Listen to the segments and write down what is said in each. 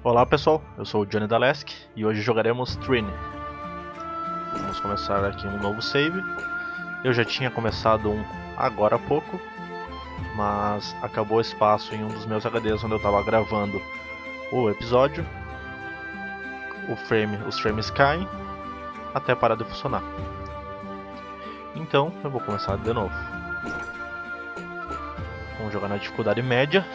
Olá pessoal, eu sou o Johnny Daleski e hoje jogaremos Trine. Vamos começar aqui um novo save. Eu já tinha começado um agora há pouco, mas acabou o espaço em um dos meus HDs onde eu estava gravando o episódio. Os frames caem até parar de funcionar. Então eu vou começar de novo. Vamos jogar na dificuldade média.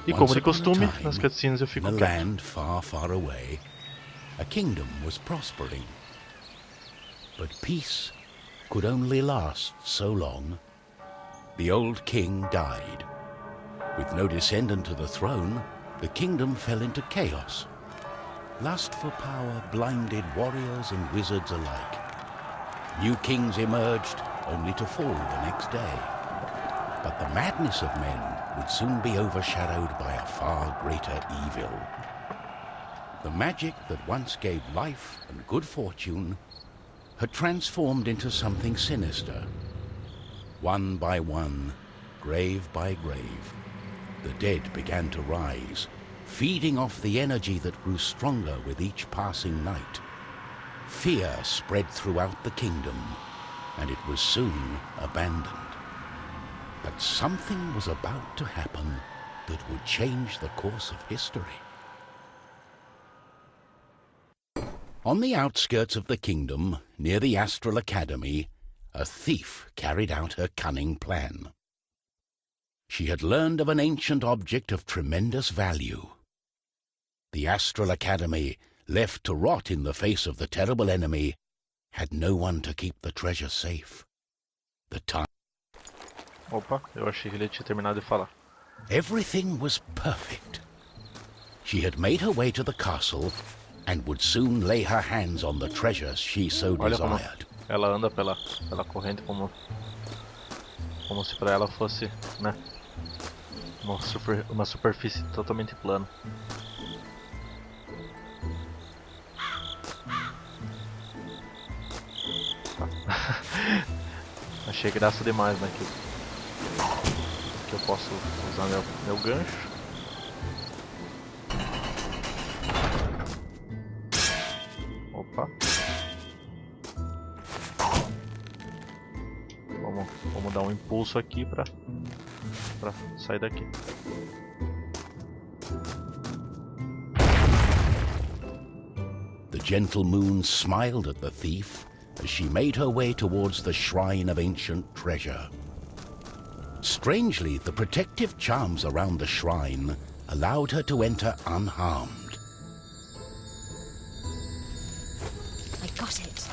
E como de costume, nas cutscenes eu fico quieto. Land far, far away, a kingdom was prospering. But peace could only last so long. The old king died. With no descendant to the throne, the kingdom fell into chaos. Lust for power blinded warriors and wizards alike. New kings emerged, only to fall the next day. But the madness of men would soon be overshadowed by a far greater evil. The magic that once gave life and good fortune had transformed into something sinister. One by one, grave by grave, the dead began to rise, feeding off the energy that grew stronger with each passing night. Fear spread throughout the kingdom, and it was soon abandoned. But something was about to happen that would change the course of history. On the outskirts of the kingdom, near the Astral Academy, a thief carried out her cunning plan. She had learned of an ancient object of tremendous value. The Astral Academy, left to rot in the face of the terrible enemy, had no one to keep the treasure safe. The time. Opa, eu achei que ele tinha terminado de falar. Everything was perfect. She had made her way to the castle and would soon lay her hands on the treasures she so desired. Ela anda pela corrente como se para ela fosse, né, uma superfície totalmente plana. Achei graça demais naquilo. Aqui eu posso usar meu gancho. Opa. Vamos dar um impulso aqui pra sair daqui. The gentle moon smiled at the thief as she made her way towards the shrine of ancient treasure. Strangely, the protective charms around the shrine allowed her to enter unharmed. I got it.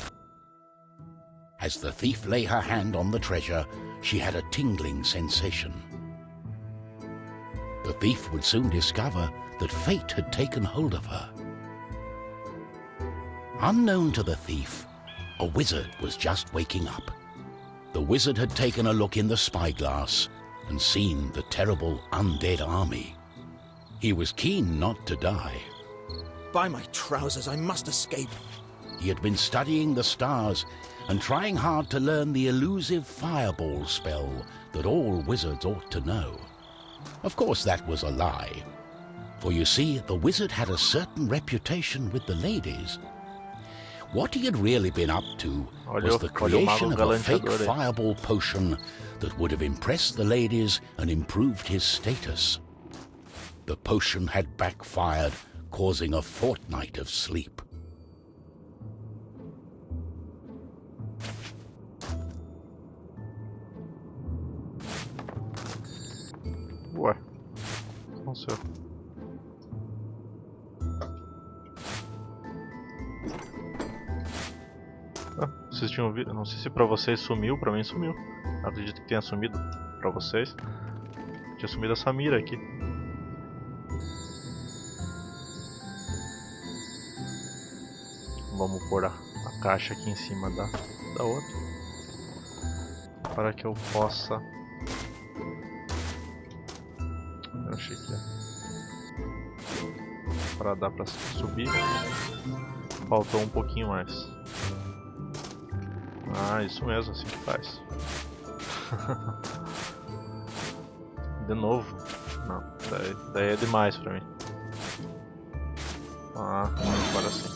As the thief lay her hand on the treasure, she had a tingling sensation. The thief would soon discover that fate had taken hold of her. Unknown to the thief, a wizard was just waking up. The wizard had taken a look in the spyglass and seen the terrible undead army. He was keen not to die. By my trousers, I must escape. He had been studying the stars and trying hard to learn the elusive fireball spell that all wizards ought to know. Of course, that was a lie. For you see, the wizard had a certain reputation with the ladies. What he had really been up to was the creation of a fake fireball potion that would have impressed the ladies and improved his status. The potion had backfired, causing a fortnight of sleep. Ué, não sei. Vocês tinham visto? Não sei se pra vocês sumiu, pra mim sumiu. Acredito que tenha sumido pra vocês. Tinha sumido essa mira aqui. Vamos pôr a caixa aqui em cima da outra, para que eu possa... Eu achei que para dar pra subir. Faltou um pouquinho mais. Ah, isso mesmo, assim que faz. De novo. Não, daí é demais pra mim. Ah, agora sim.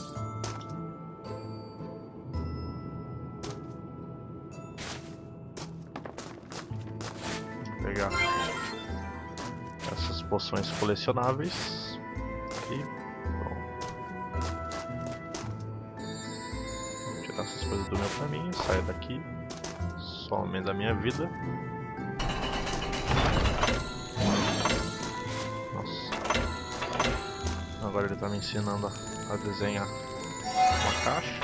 Vou pegar essas poções colecionáveis e vou tirar essas coisas do meu caminho, sair daqui, some da minha vida. Agora ele está me ensinando a desenhar uma caixa.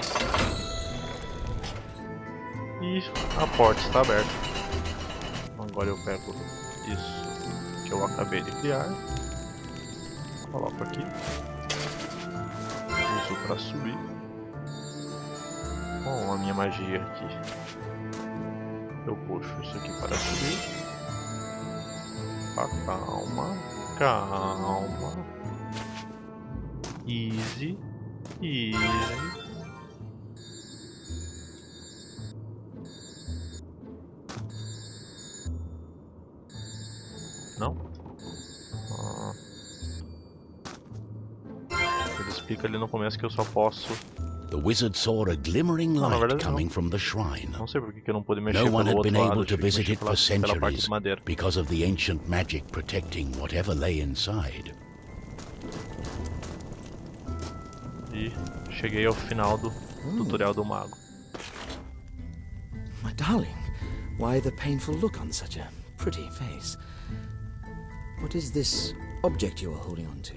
E a porta está aberta. Agora eu pego isso que eu acabei de criar. Coloco aqui. Uso para subir. Com a minha magia aqui. Eu puxo isso aqui para subir. Calma, calma. Easy, easy. Não? Ele explica ali no começo que eu só posso. The wizard saw a glimmering light coming from the shrine. Não sei por que eu não pude mexer No one pelo had outro been lado, able to tive que visit mexer it for pela parte centuries de madeira. because of the ancient magic protecting whatever lay inside. E cheguei ao final do tutorial do mago. My darling, why the painful look on such a pretty face? What is this object you are holding on to?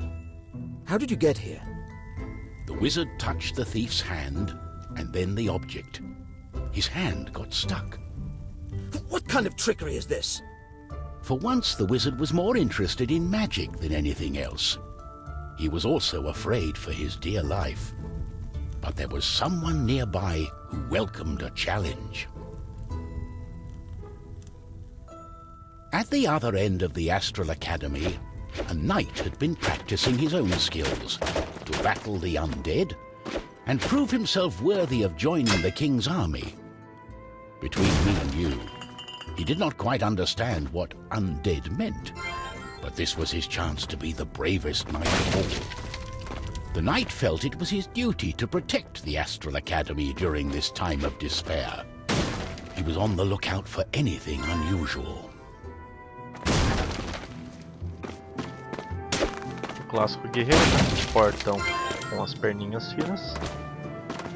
How did you get here? The wizard touched the thief's hand, and then the object. His hand got stuck. What kind of trickery is this? For once, the wizard was more interested in magic than anything else. He was also afraid for his dear life. But there was someone nearby who welcomed a challenge. At the other end of the Astral Academy, a knight had been practicing his own skills to battle the undead and prove himself worthy of joining the king's army. Between me and you, he did not quite understand what undead meant, but this was his chance to be the bravest knight of all. The knight felt it was his duty to protect the Astral Academy during this time of despair. He was on the lookout for anything unusual. O clássico guerreiro, né? Portão com as perninhas finas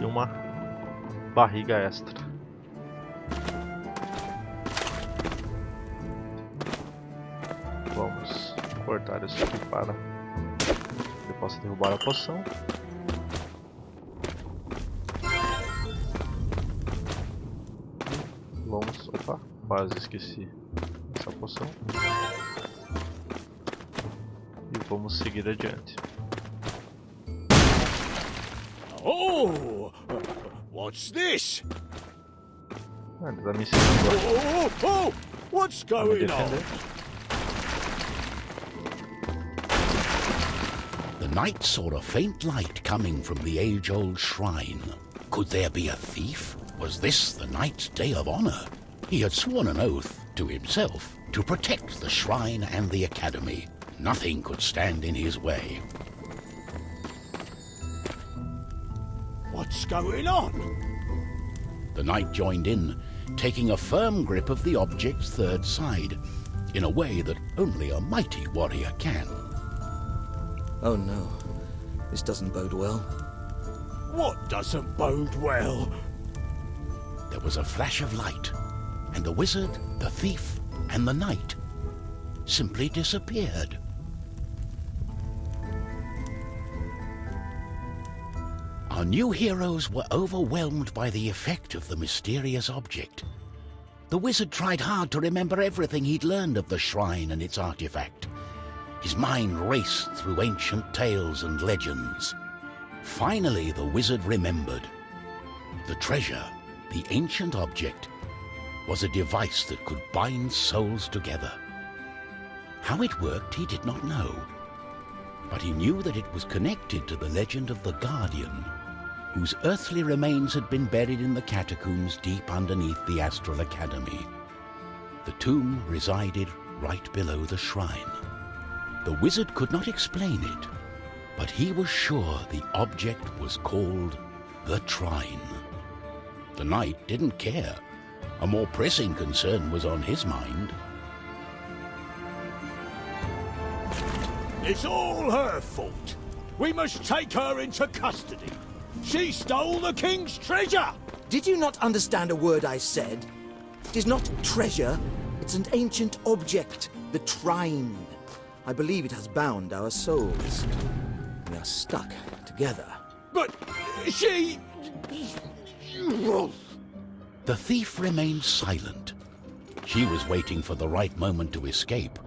e uma barriga extra. Vamos cortar isso aqui para que eu possa derrubar a poção. Vamos, opa, quase esqueci essa poção. E vamos seguir adiante. Oh, what's this? Ele vai me ensinando Oh, what's a me going on? defender. The knight saw a faint light coming from the age-old shrine. Could there be a thief? Was this the knight's day of honor? He had sworn an oath to himself to protect the shrine and the academy. Nothing could stand in his way. What's going on? The knight joined in, taking a firm grip of the object's third side, in a way that only a mighty warrior can. Oh no, this doesn't bode well. What doesn't bode well? There was a flash of light, and the wizard, the thief, and the knight simply disappeared. Our new heroes were overwhelmed by the effect of the mysterious object. The wizard tried hard to remember everything he'd learned of the shrine and its artifact. His mind raced through ancient tales and legends. Finally, the wizard remembered. The treasure, the ancient object, was a device that could bind souls together. How it worked, he did not know. But he knew that it was connected to the legend of the Guardian, whose earthly remains had been buried in the catacombs deep underneath the Astral Academy. The tomb resided right below the shrine. The wizard could not explain it, but he was sure the object was called the Trine. The knight didn't care. A more pressing concern was on his mind. It's all her fault. We must take her into custody. She stole the king's treasure! Did you not understand a word I said? It is not treasure, it's an ancient object, the Trine. I believe it has bound our souls. We are stuck together. But she... The thief remained silent. She was waiting for the right moment to escape,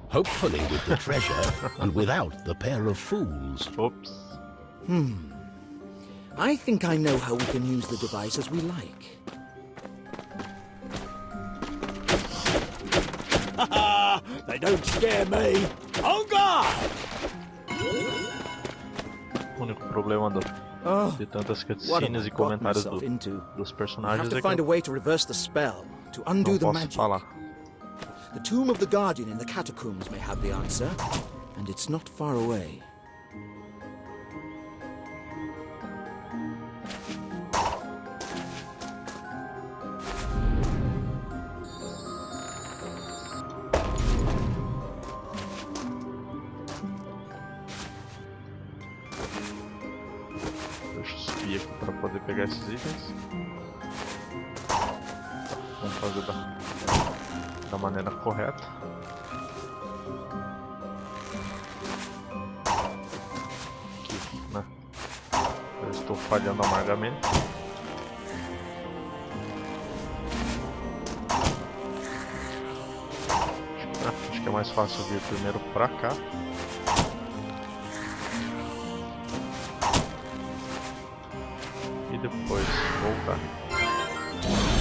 hopefully with the treasure and without the pair of fools. Oops. I think I know how we can use the device as we like. They don't scare me. On guard! O único problema de tantas cutscenes e comentários dos I personagens have to é find que a way to reverse the spell, to undo não the posso magic. falar. The tomb of the Guardian in the catacombs may have the answer, and it's not far away. Deixa eu subir aqui para poder pegar esses itens. Vamos fazer da maneira correta. Aqui, né? Eu estou falhando amargamente. Acho que é mais fácil vir primeiro pra cá. E depois voltar.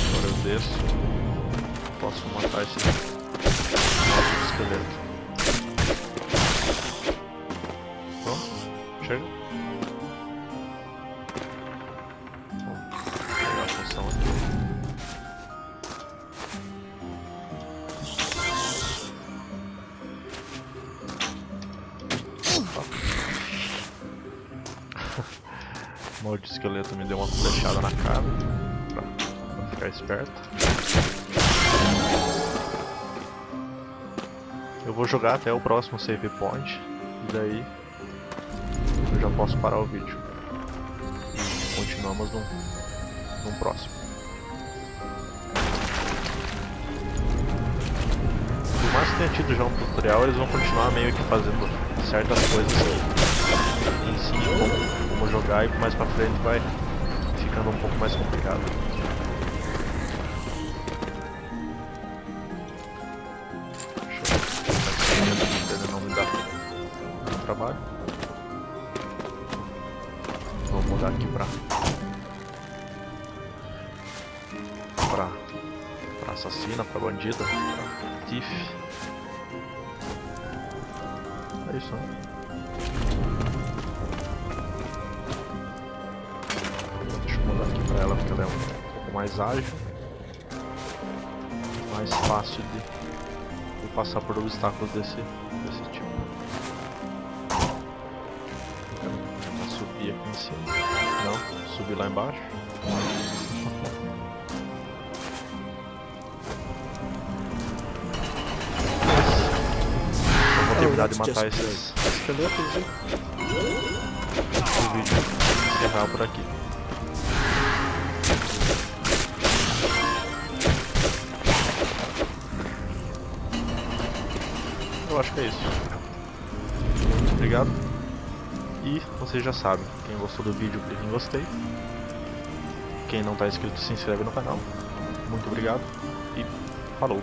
Agora eu desço. Posso matar esse nosso esqueleto. Pronto, chega. Vamos pegar a função aqui. O molde de esqueleto me deu uma flechada na cara pra ficar esperto. Eu vou jogar até o próximo save point e daí eu já posso parar o vídeo. Continuamos num próximo. Por mais que tenha tido já um tutorial, eles vão continuar meio que fazendo certas coisas que ensinam como jogar, e mais pra frente vai ficando um pouco mais complicado. Deixa eu ele não me dar muito trabalho. Vou mudar aqui pra assassina, pra bandida, pra thief. É isso, né? Deixa eu mudar aqui pra ela porque ela é um pouco mais ágil, mais fácil de passar por obstáculos desse tipo. Vou subir aqui em cima. Não, subir lá embaixo. Eu vou terminar de matar esses esqueletos e o vídeo encerrar por aqui. Eu acho que é isso. Muito obrigado. E você já sabe, quem gostou do vídeo, clique em gostei. Quem não está inscrito, se inscreve no canal. Muito obrigado e falou!